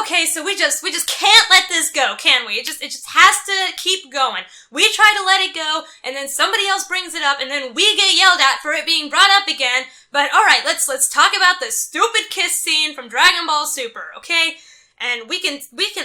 okay, so we just can't let this go, can we? It just has to keep going. We try to let it go, and then somebody else brings it up, and then we get yelled at for it being brought up again. But alright, let's talk about the stupid kiss scene from Dragon Ball Super, okay? And we can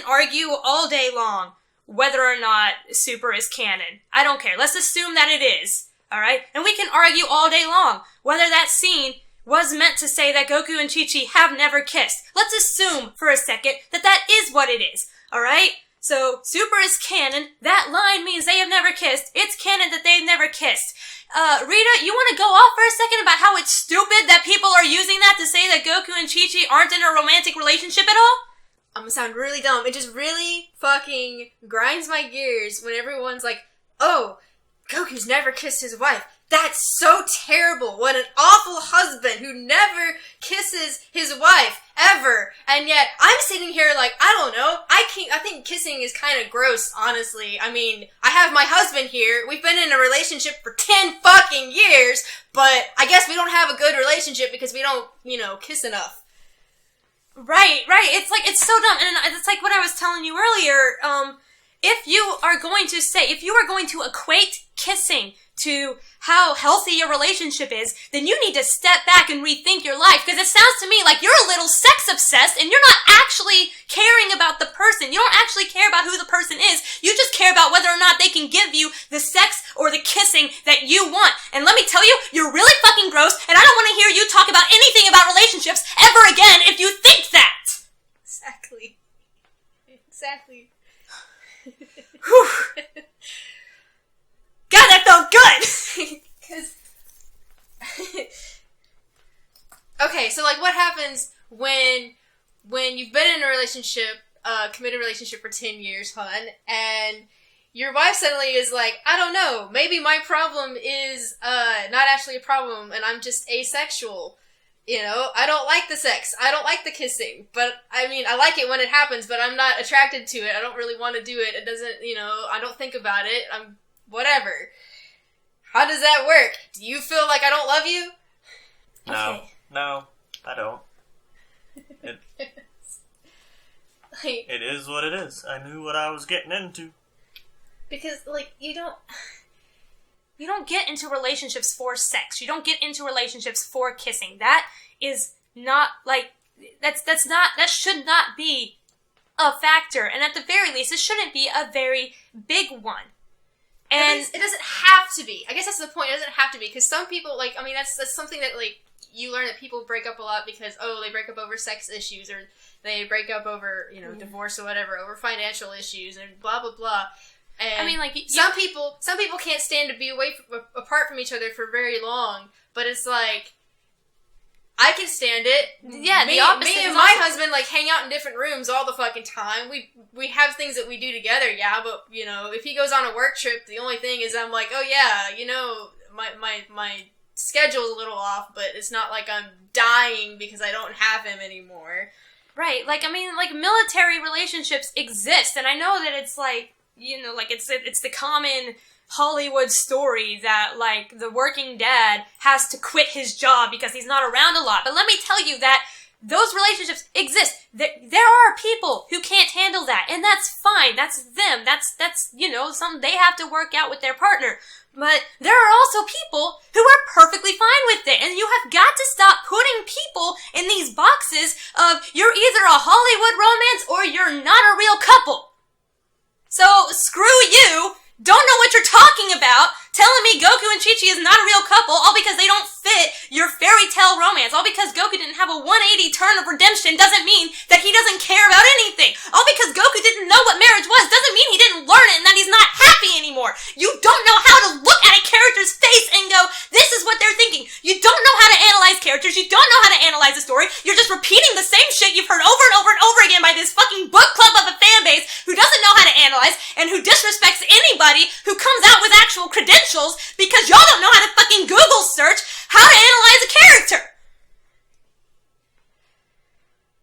argue all day long whether or not Super is canon. I don't care. Let's assume that it is, alright? And we can argue all day long whether that scene was meant to say that Goku and Chichi have never kissed. Let's assume for a second that is what it is, alright? So, Super is canon. That line means they have never kissed. It's canon that they've never kissed. Rita, you want to go off for a second about how it's stupid that people are using that to say that Goku and Chi-Chi aren't in a romantic relationship at all? I'm gonna sound really dumb. It just really fucking grinds my gears when everyone's like, oh, Goku's never kissed his wife. That's so terrible. What an awful husband who never kisses his wife, ever. And yet, I'm sitting here like, I don't know. I think kissing is kind of gross, honestly. I mean, I have my husband here. We've been in a relationship for 10 fucking years, but I guess we don't have a good relationship because we don't, kiss enough. Right. It's so dumb. And it's like what I was telling you earlier. If you are going to equate kissing to how healthy your relationship is, then you need to step back and rethink your life, because it sounds to me like you're a little sex obsessed and you're not actually caring about the person. You don't actually care about who the person is. You just care about whether or not they can give you the sex or the kissing that you want. And let me tell you, you're really fucking gross, and I don't want to hear you talk about anything about relationships ever again if you think that! Exactly. Whew. God, that felt good! Okay, so what happens when you've been in a relationship, committed relationship for 10 years, hon, and your wife suddenly is like, I don't know, maybe my problem is not actually a problem and I'm just asexual. I don't like the sex. I don't like the kissing. But, I mean, I like it when it happens, but I'm not attracted to it. I don't really want to do it. It doesn't, I don't think about it. whatever. How does that work? Do you feel like I don't love you? No, I don't. It is what it is. I knew what I was getting into. Because, you don't get into relationships for sex. You don't get into relationships for kissing. That is not, that should not be a factor. And at the very least, it shouldn't be a very big one. And it doesn't have to be. I guess that's the point. It doesn't have to be. Because some people, that's something that, you learn that people break up a lot because, they break up over sex issues, or they break up over, divorce or whatever, over financial issues, and blah, blah, blah. And some people can't stand to be apart from each other for very long, but it's I can stand it. Yeah, me and my husband hang out in different rooms all the fucking time. We have things that we do together, yeah, but if he goes on a work trip, the only thing is I'm like, oh yeah, my schedule's a little off, but it's not like I'm dying because I don't have him anymore. Right, military relationships exist, and I know that it's it's the common Hollywood story that, the working dad has to quit his job because he's not around a lot. But let me tell you that those relationships exist. There are people who can't handle that, and that's fine. That's them. That's something they have to work out with their partner. But there are also people who are perfectly fine with it, and you have got to stop putting people in these boxes of you're either a Hollywood romance or you're not a real couple. So, screw you, don't know what you're talking about, telling me Goku and Chichi is not a real couple, all because they don't fit your fairy tale romance. All because Goku didn't have a 180 turn of redemption doesn't mean that he doesn't care about anything. All because Goku didn't know what marriage was doesn't mean he didn't learn it and that he's not happy anymore. You don't know how to look at a character's face and go, this is what they're thinking. You don't know how to analyze characters. You don't know how to analyze a story. You're just repeating the same shit you've heard over and over and over again by this fucking book club of a fan base who doesn't know how to analyze and who disrespects anybody who comes out with actual credentials because y'all don't know how to fucking Google search how to analyze a character.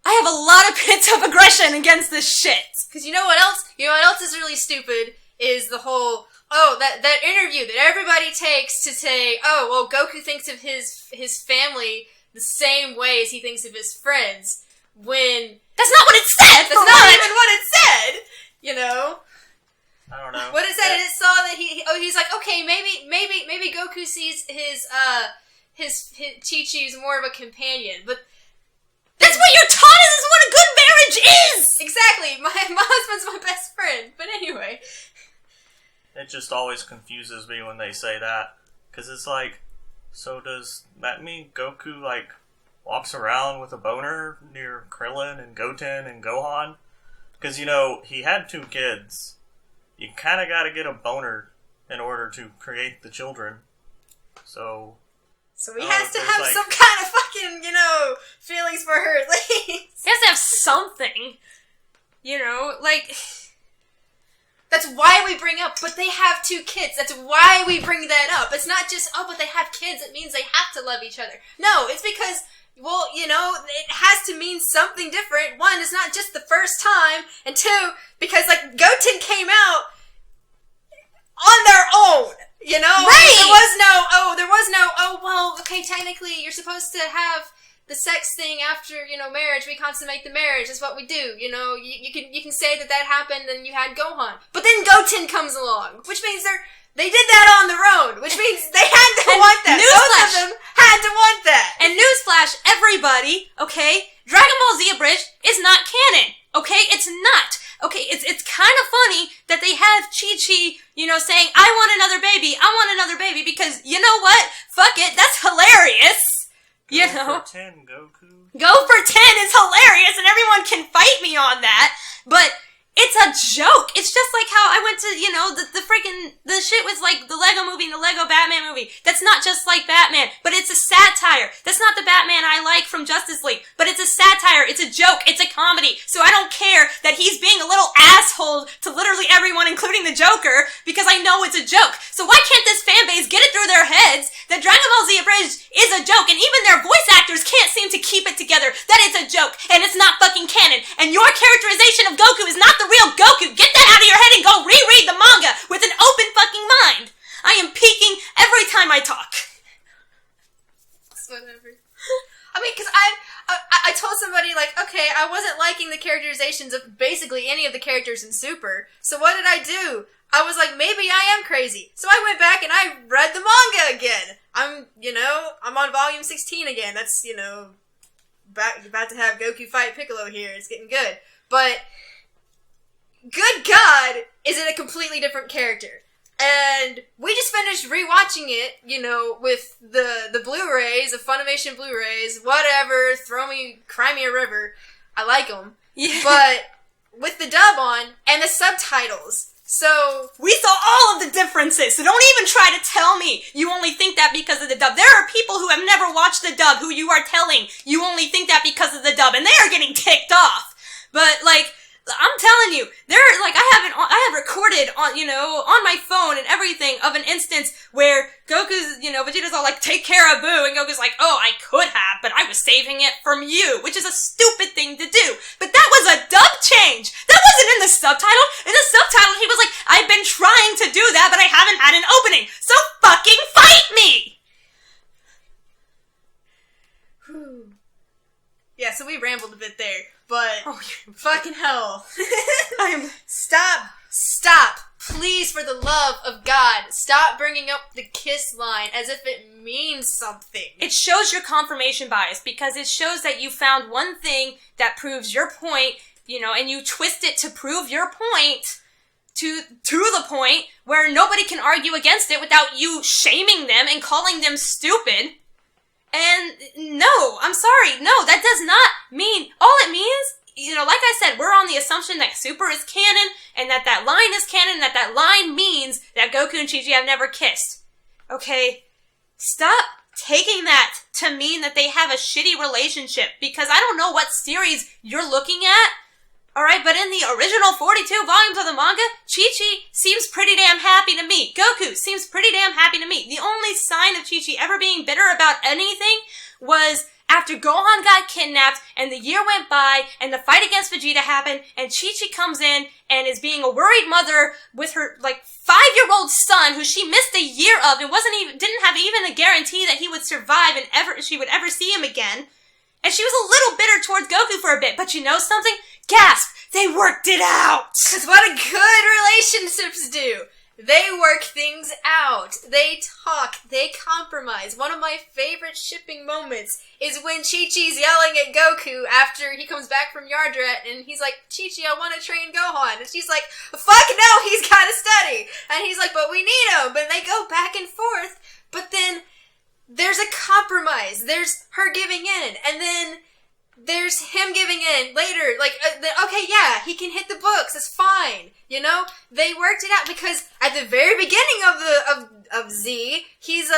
I have a lot of bits of aggression against this shit. Because you know what else? You know what else is really stupid is the whole, that interview that everybody takes to say, Goku thinks of his family the same way as he thinks of his friends. When that's not what it said. That's like, okay, maybe Goku sees his Chi-Chi as more of a companion, but that's what you're taught is what a good marriage is! Exactly! My husband's my best friend, but anyway. It just always confuses me when they say that, because it's like, so does that mean Goku, like, walks around with a boner near Krillin and Goten and Gohan? Because, you know, he had 2 kids. You kind of got to get a boner in order to create the children. So he has to have some kind of fucking, feelings for her at least. He has to have something. Like... That's why we bring up, but they have 2 kids. That's why we bring that up. It's not just, but they have kids. It means they have to love each other. No, it's because, well, it has to mean something different. 1, it's not just the first time. And 2, because, like, Goten came out on their own. Right! There was no, okay, technically you're supposed to have the sex thing after, marriage. We consummate the marriage. That's what we do. You can say that happened and you had Gohan. But then Goten comes along, which means they did that on their own, which means they had to want that. Both of them had to want that. And newsflash, everybody, okay? Dragon Ball Z Abridged is not canon, okay? It's not. Okay, it's kind of funny that they have Chi-Chi, saying, I want another baby, because you know what? Fuck it, that's hilarious. Go for 10, Goku. Go for 10 is hilarious, and everyone can fight me on that, but it's a joke. It's just like how I went to, the shit was like the Lego movie and the Lego Batman movie. That's not just like Batman, but it's a satire. That's not the Batman I like from Justice League, but it's a satire. It's a joke. It's a comedy. So I don't care that he's being a little asshole to literally everyone, including the Joker, because I know it's a joke. So why can't this fan base get it through their heads that Dragon Ball Z Abridged is a joke, and even their voice actors can't seem to keep it together that it's a joke, and it's not fucking canon, and your characterization of Goku is not the real Goku. Get that out of your head and go reread the manga with an open fucking mind. I am peeking every time I talk. Whatever. I mean, because I told somebody, like, okay, I wasn't liking the characterizations of basically any of the characters in Super, so what did I do? I was like, maybe I am crazy. So I went back and I read the manga again. I'm on volume 16 again. That's, about to have Goku fight Piccolo here. It's getting good. But, good God, is it a completely different character. And we just finished rewatching it, with the Blu-rays, the Funimation Blu-rays, whatever, cry me a river. I like them. Yeah. But, with the dub on, and the subtitles. So, we saw all of the differences, so don't even try to tell me you only think that because of the dub. There are people who have never watched the dub who you are telling you only think that because of the dub, and they are getting ticked off. But, I'm telling you, I have recorded on my phone and everything of an instance where Goku's, Vegeta's all like, take care of Boo, and Goku's like, oh, I could have, but I was saving it from you, which is a stupid thing to do. But that was a dub change! That wasn't in the subtitle! In the subtitle, he was like, I've been trying to do that, but I haven't had an opening, so fucking fight me! Yeah, so we rambled a bit there, but fucking hell. Stop. Please, for the love of God, stop bringing up the kiss line as if it means something. It shows your confirmation bias, because it shows that you found one thing that proves your point, and you twist it to prove your point to the point where nobody can argue against it without you shaming them and calling them stupid. And no, I'm sorry, no, that does not mean, all it means, like I said, we're on the assumption that Super is canon, and that line is canon, that line means that Goku and Chi-Chi have never kissed. Okay? Stop taking that to mean that they have a shitty relationship, because I don't know what series you're looking at, alright, but in the original 42 volumes of the manga, Chi-Chi seems pretty damn happy to me. Goku seems pretty damn happy to me. The only sign of Chi-Chi ever being bitter about anything was after Gohan got kidnapped, and the year went by, and the fight against Vegeta happened, and Chi-Chi comes in, and is being a worried mother with her, 5-year-old son, who she missed a year of, and didn't have even a guarantee that he would survive and she would ever see him again. And she was a little bitter towards Goku for a bit, but you know something? Gasp! They worked it out! That's what a good relationships do! They work things out. They talk. They compromise. One of my favorite shipping moments is when Chi-Chi's yelling at Goku after he comes back from Yardrat, and he's like, Chi-Chi, I want to train Gohan. And she's like, fuck no, he's got to study. And he's like, but we need him. But they go back and forth. But then there's a compromise. There's her giving in. And then there's him giving in later. Like, okay, yeah, he can hit the books. It's fine. You know? They worked it out because at the very beginning of Z, he's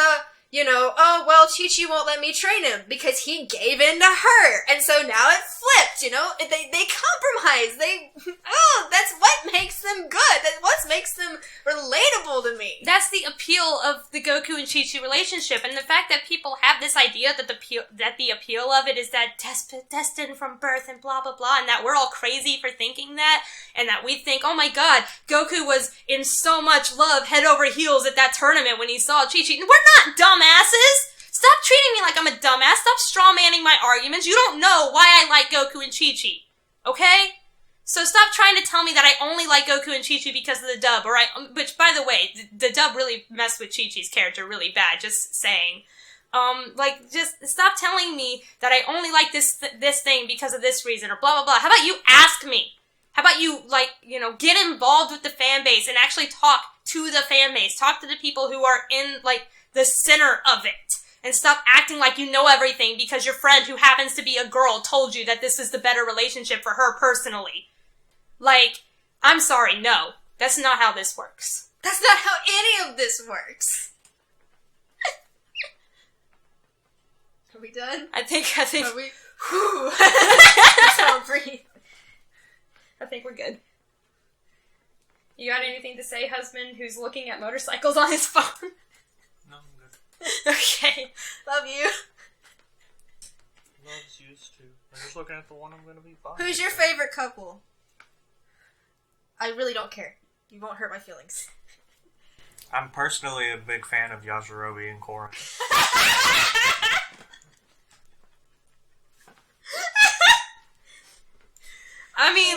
oh, well, Chi-Chi won't let me train him because he gave in to her. And so now it flipped, you know? They compromise. That's what makes them good. That's what makes them relatable to me. That's the appeal of the Goku and Chi-Chi relationship. And the fact that people have this idea that the appeal of it is that destined from birth and blah, blah, blah, and that we're all crazy for thinking that, and that we think, oh my god, Goku was in so much love head over heels at that tournament when he saw Chi-Chi. We're not dumbasses! Stop treating me like I'm a dumbass. Stop strawmanning my arguments. You don't know why I like Goku and Chi-Chi. Okay? So stop trying to tell me that I only like Goku and Chi-Chi because of the dub. Which, by the way, the dub really messed with Chi-Chi's character really bad. Just saying. Just stop telling me that I only like this thing because of this reason or blah, blah, blah. How about you ask me? How about you, get involved with the fan base and actually talk to the fan base. Talk to the people who are in, the center of it. And stop acting like you know everything because your friend who happens to be a girl told you that this is the better relationship for her personally. I'm sorry, no. That's not how this works. That's not how any of this works. Are we done? I think. Are we? Whew. That's how I breathe. I think we're good. You got anything to say, husband, who's looking at motorcycles on his phone? No, I'm good. Okay. Love you. Loves used to. I'm just looking at the one I'm going to be buying. Who's your favorite couple? I really don't care. You won't hurt my feelings. I'm personally a big fan of Yajirobe and Korra. I mean,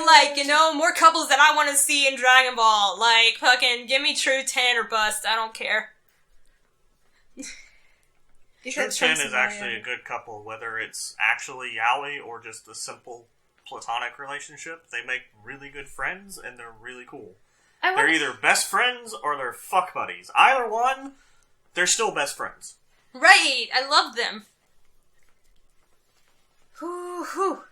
more couples that I want to see in Dragon Ball. Fucking give me True 10 or bust. I don't care. True 10 is actually a good couple, whether it's actually yaoi or just a simple platonic relationship. They make really good friends, and they're really cool. They're either best friends or they're fuck buddies. Either one, they're still best friends. Right, I love them. Whew.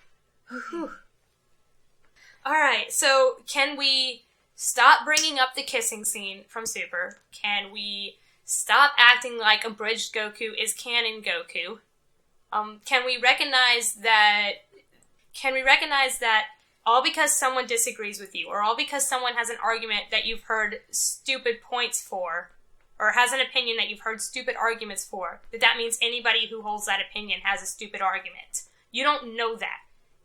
Alright, so can we stop bringing up the kissing scene from Super? Can we stop acting like abridged Goku is canon Goku? Can we recognize that all because someone disagrees with you, or all because someone has an argument that you've heard stupid points for, or has an opinion that you've heard stupid arguments for, that means anybody who holds that opinion has a stupid argument? You don't know that.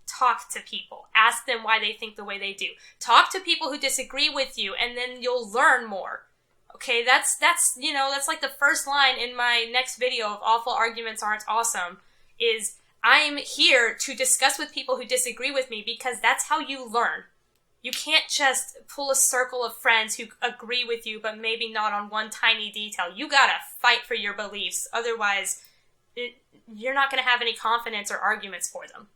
Talk to people. Ask them why they think the way they do. Talk to people who disagree with you, and then you'll learn more. Okay, that's like the first line in my next video of Awful Arguments Aren't Awesome, is I'm here to discuss with people who disagree with me because that's how you learn. You can't just pull a circle of friends who agree with you but maybe not on one tiny detail. You gotta fight for your beliefs, otherwise you're not gonna have any confidence or arguments for them.